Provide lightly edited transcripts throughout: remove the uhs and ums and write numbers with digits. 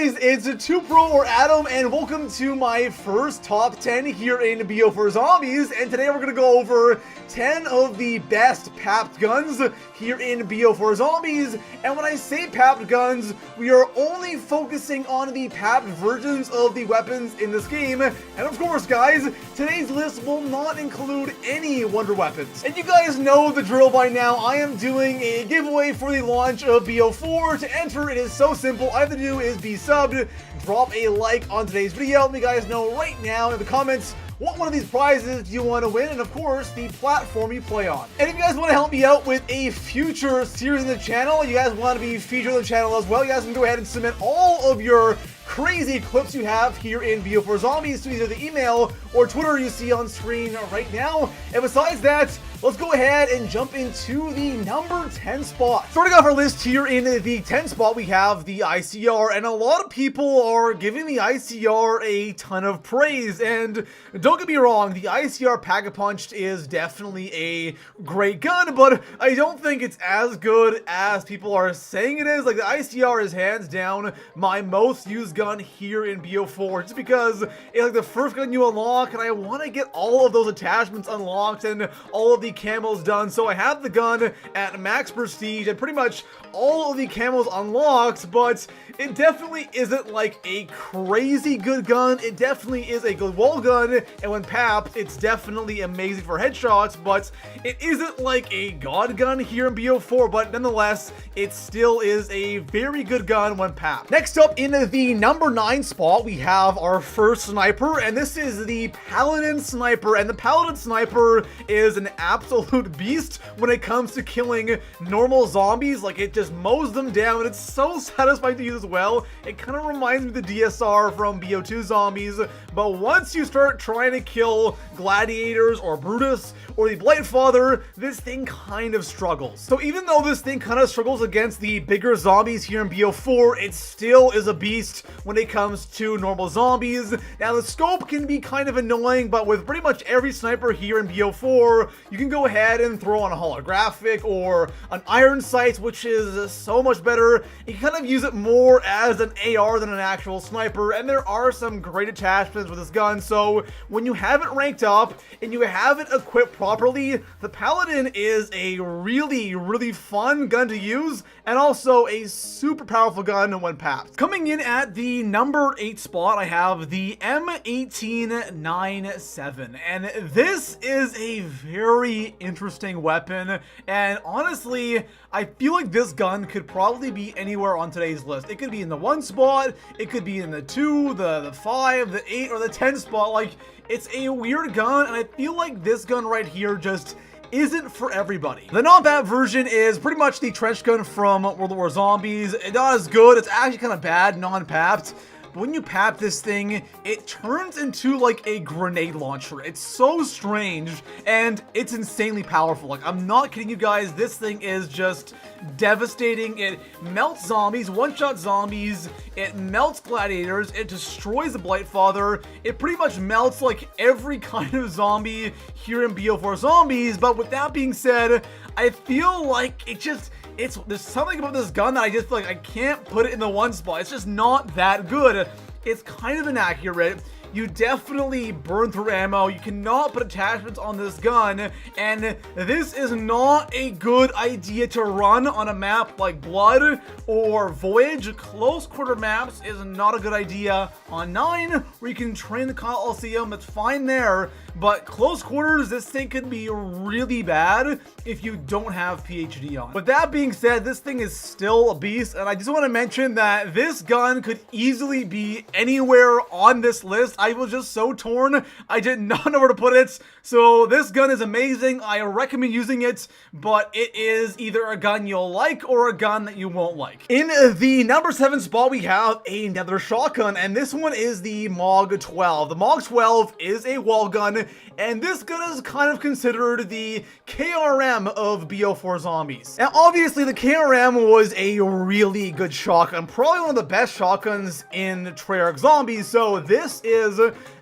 guys, it's 2Pro or Adam, and welcome to my first top 10 here in BO4 Zombies. And today we're gonna go over 10 of the best papped guns here in BO4 Zombies. And when I say papped guns, we are only focusing on the papped versions of the weapons in this game. And of course, guys, today's list will not include any wonder weapons. And you guys know the drill by now. I am doing a giveaway for the launch of BO4. To enter, it is so simple. All I have to do is be subbed, drop a like on today's video, let me guys know right now in the comments what one of these prizes do you want to win, and of course the platform you play on. And if you guys want to help me out with a future series on the channel, you guys want to be featured on the channel as well, you guys can go ahead and submit all of your crazy clips you have here in BO4 Zombies to either the email or Twitter you see on screen right now. And besides that, let's go ahead and jump into the number 10 spot. Starting off our list here in the 10 spot, we have the ICR, and a lot of people are giving the ICR a ton of praise. And don't get me wrong, the ICR Pack-a-Punched is definitely a great gun, but I don't think it's as good as people are saying it is. Like, the ICR is hands down my most used gun here in BO4, just because it's like the first gun you unlock, and I want to get all of those attachments unlocked and all of the camos done. So I have the gun at max prestige and pretty much all of the camos unlocked, but it definitely isn't like a crazy good gun. It definitely is a good wall gun, and when papped, it's definitely amazing for headshots, but it isn't like a god gun here in BO4, but nonetheless, it still is a very good gun when papped. Next up in the number 9 spot, we have our first sniper, and this is the Paladin Sniper, and the Paladin Sniper is an absolute beast when it comes to killing normal zombies. Like, it just mows them down, and it's so satisfying to use as well. It kind of reminds me of the DSR from BO2 Zombies, but once you start trying to kill gladiators or Brutus or the Blightfather, this thing kind of struggles. So even though this thing kind of struggles against the bigger zombies here in BO4, it still is a beast when it comes to normal zombies. Now, the scope can be kind of annoying, but with pretty much every sniper here in BO4, you can go ahead and throw on a holographic or an iron sight, which is so much better. You can kind of use it more as an AR than an actual sniper, and there are some great attachments with this gun. So when you have it ranked up and you have it equipped properly, the Paladin is a really fun gun to use, and also a super powerful gun when papped. Coming in at the number 8 spot, I have the M1897, and this is a very interesting weapon, and honestly, I feel like this gun could probably be anywhere on today's list. It could be in the 1 spot, it could be in the 2, the 5, the 8, or the 10 spot. Like, it's a weird gun, and I feel like this gun right here just isn't for everybody. The non-papped version is pretty much the trench gun from World of War Zombies. It's not as good, it's actually kind of bad non-papped. When you pap this thing, it turns into like a grenade launcher. It's so strange, and it's insanely powerful. Like, I'm not kidding you guys, this thing is just devastating. It melts zombies, one-shot zombies, it melts gladiators, it destroys the Blightfather, it pretty much melts like every kind of zombie here in BO4 Zombies. But with that being said, I feel like there's something about this gun that I just feel like I can't put it in the 1 spot. It's just not that good. It's kind of inaccurate. You definitely burn through ammo. You cannot put attachments on this gun, and this is not a good idea to run on a map like Blood or Voyage. Close quarter maps is not a good idea. On 9, where you can train the Colosseum, it's fine there, but close quarters, this thing could be really bad if you don't have PhD on. With that being said, this thing is still a beast, and I just want to mention that this gun could easily be anywhere on this list. I was just so torn. I did not know where to put it. So this gun is amazing. I recommend using it, but it is either a gun you'll like or a gun that you won't like. In the number 7 spot, we have another shotgun, and this one is the MOG 12. The MOG 12 is a wall gun, and this gun is kind of considered the KRM of BO4 Zombies. Now, obviously, the KRM was a really good shotgun, probably one of the best shotguns in Treyarch Zombies, so this is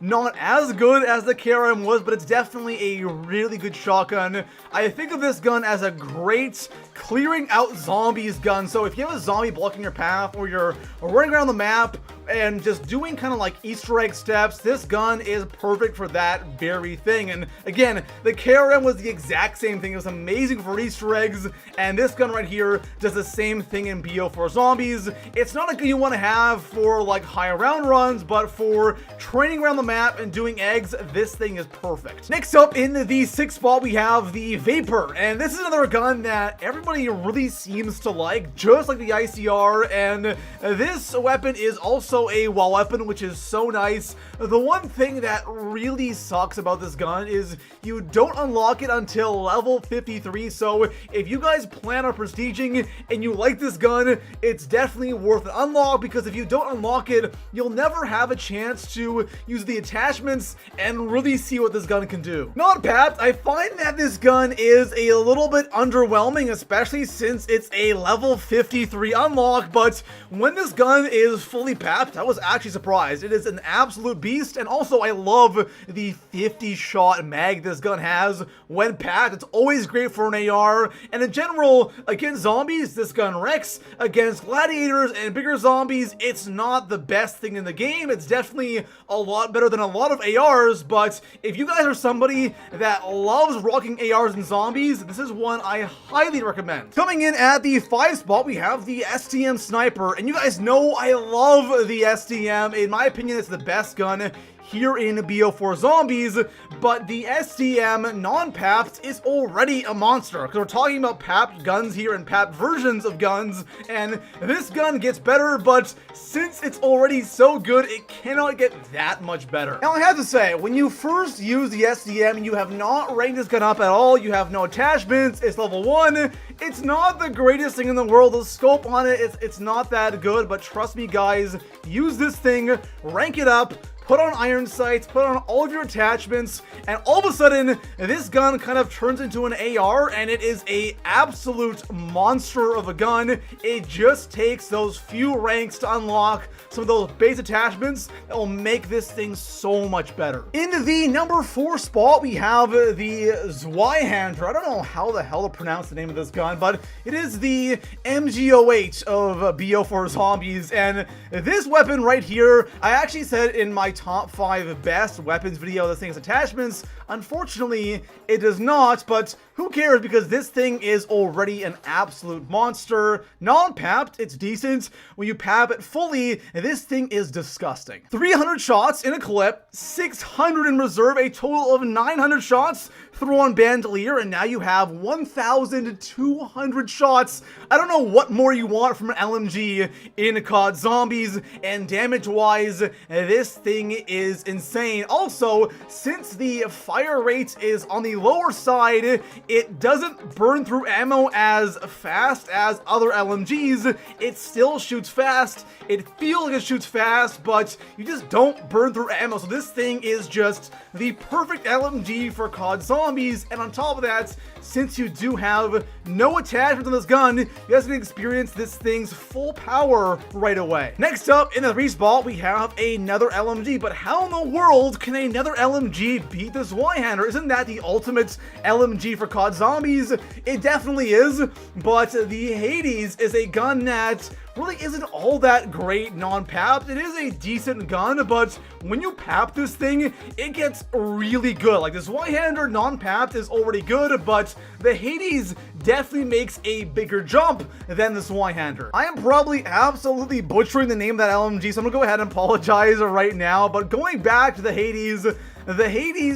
not as good as the KRM was, but it's definitely a really good shotgun. I think of this gun as a great clearing out zombies gun, so if you have a zombie blocking your path, or you're running around the map, and just doing kind of like Easter egg steps, this gun is perfect for that very thing. And again, the KRM was the exact same thing. It was amazing for Easter eggs, and this gun right here does the same thing in BO4 Zombies. It's not a gun you want to have for like high round runs, but for training around the map and doing eggs, this thing is perfect. Next up in the 6th spot, we have the Vapor, and this is another gun that everybody really seems to like, just like the ICR, and this weapon is also a wall weapon, which is so nice. The one thing that really sucks about this gun is you don't unlock it until level 53, so if you guys plan on prestiging and you like this gun, it's definitely worth an unlock, because if you don't unlock it, you'll never have a chance to use the attachments and really see what this gun can do. Not papped, I find that this gun is a little bit underwhelming, especially since it's a level 53 unlock, but when this gun is fully papped, I was actually surprised. It is an absolute beast, and also I love the 50 shot mag this gun has when packed. It's always great for an AR, and in general, against zombies, this gun wrecks. Against gladiators and bigger zombies, it's not the best thing in the game. It's definitely a lot better than a lot of ARs, but if you guys are somebody that loves rocking ARs and zombies, this is one I highly recommend. Coming in at the 5th spot, we have the STM Sniper, and you guys know I love the STM. In my opinion, it's the best gun here in BO4 Zombies, but the STM non-papped is already a monster, because we're talking about papped guns here and papped versions of guns, and this gun gets better, but since it's already so good, it cannot get that much better. Now I have to say, when you first use the STM and you have not ranked this gun up at all, you have no attachments, it's level 1, it's not the greatest thing in the world. The scope on it, it's not that good, but trust me guys, use this thing, rank it up, put on iron sights, put on all of your attachments, and all of a sudden, this gun kind of turns into an AR, and it is a absolute monster of a gun. It just takes those few ranks to unlock some of those base attachments that will make this thing so much better. In the number 4 spot, we have the Zweihander. I don't know how the hell to pronounce the name of this gun, but it is the MG08 of BO4 Zombies, and this weapon right here, I actually said in my top 5 best weapons video this thing has attachments. Unfortunately, it does not, but who cares, because this thing is already an absolute monster. Non-papped, it's decent. When you pap it fully, this thing is disgusting. 300 shots in a clip, 600 in reserve, a total of 900 shots. Throw on bandolier, and now you have 1,200 shots. I don't know what more you want from an LMG in COD Zombies, and damage-wise, this thing is insane. Also, since the fire rate is on the lower side, it doesn't burn through ammo as fast as other LMGs. It still shoots fast. It feels like it shoots fast, but you just don't burn through ammo. So this thing is just the perfect LMG for COD Zombies. And on top of that, since you do have no attachment on this gun, you guys can experience this thing's full power right away. Next up, in the 3 spot, we have another LMG. But how in the world can another LMG beat this Zweihander? Isn't that the ultimate LMG for COD Zombies? It definitely is, but the Hades is a gun that really isn't all that great non-papped. It is a decent gun, but when you pap this thing, it gets really good. Like, this Zweihander non-papped is already good, but the Hades definitely makes a bigger jump than the Zweihander. I am probably absolutely butchering the name of that LMG, so I'm gonna go ahead and apologize right now, but going back to the Hades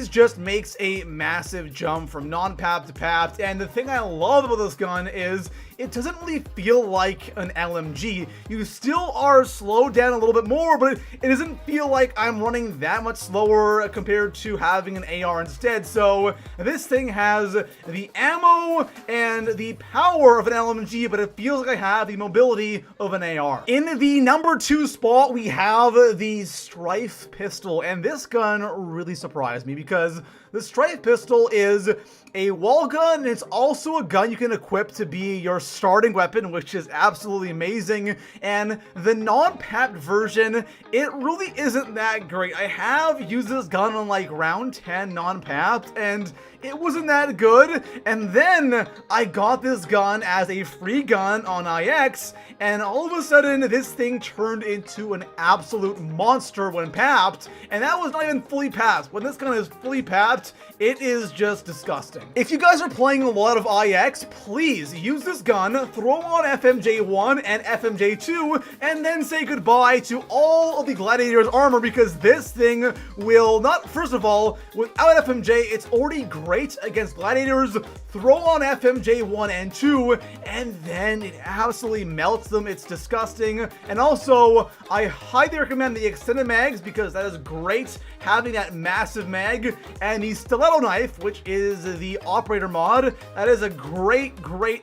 just makes a massive jump from non-papped to papped, and the thing I love about this gun is it doesn't really feel like an LMG. You still are slowed down a little bit more, but it doesn't feel like I'm running that much slower compared to having an AR instead. So this thing has the ammo and the power of an LMG, but it feels like I have the mobility of an AR. In the number 2 spot, we have the Strife pistol, and this gun really surprised me because The Strike Pistol is a wall gun, and it's also a gun you can equip to be your starting weapon, which is absolutely amazing. And the non-papped version, it really isn't that great. I have used this gun on like round 10 non-papped, and it wasn't that good. And then I got this gun as a free gun on IX, and all of a sudden this thing turned into an absolute monster when papped, and that was not even fully papped. When this gun is fully papped, it is just disgusting. If you guys are playing a lot of IX, please use this gun, throw on FMJ1 and FMJ2, and then say goodbye to all of the Gladiator's armor, because this thing will not, first of all, without FMJ, it's already great against Gladiators. Throw on FMJ1 and 2, and then it absolutely melts them. It's disgusting. And also, I highly recommend the extended mags, because that is great having that massive mag, and the stiletto knife, which is the operator mod. That is a great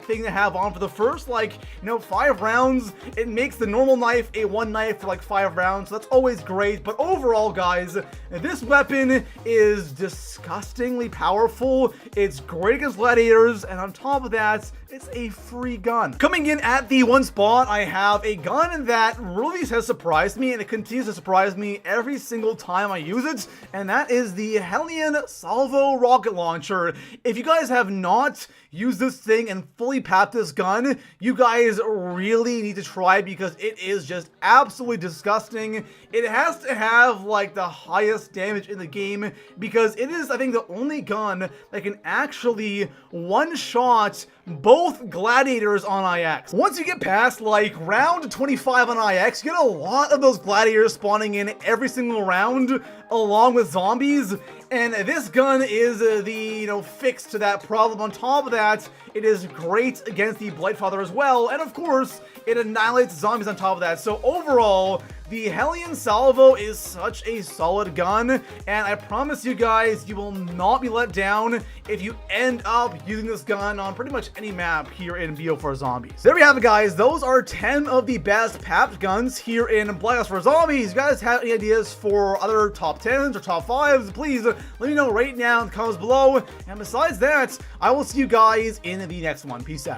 thing to have on for the first, like, 5 rounds. It makes the normal knife a one knife for like 5 rounds, so that's always great. But overall, guys, this weapon is disgustingly powerful. It's great against gladiators, and on top of that, it's a free gun. Coming in at the 1 spot, I have a gun that really has surprised me, and it continues to surprise me every single time I use it, and that is the Hellion Salvo rocket launcher. If you guys have not used this thing and fully papped this gun, you guys really need to try, because it is just absolutely disgusting. It has to have like the highest damage in the game, because it is, I think, the only gun that can actually one-shot both gladiators on IX. Once you get past like round 25 on IX, you get a lot of those gladiators spawning in every single round along with zombies, and this gun is the fix to that problem. On top of that, it is great against the Blightfather as well, and of course it annihilates zombies on top of that. So overall, the Hellion Salvo is such a solid gun, and I promise you guys, you will not be let down if you end up using this gun on pretty much any map here in BO4 Zombies. There we have it, guys. Those are 10 of the best papped guns here in Black Ops 4 Zombies. If you guys have any ideas for other top 10s or top 5s, please let me know right now in the comments below. And besides that, I will see you guys in the next one. Peace out.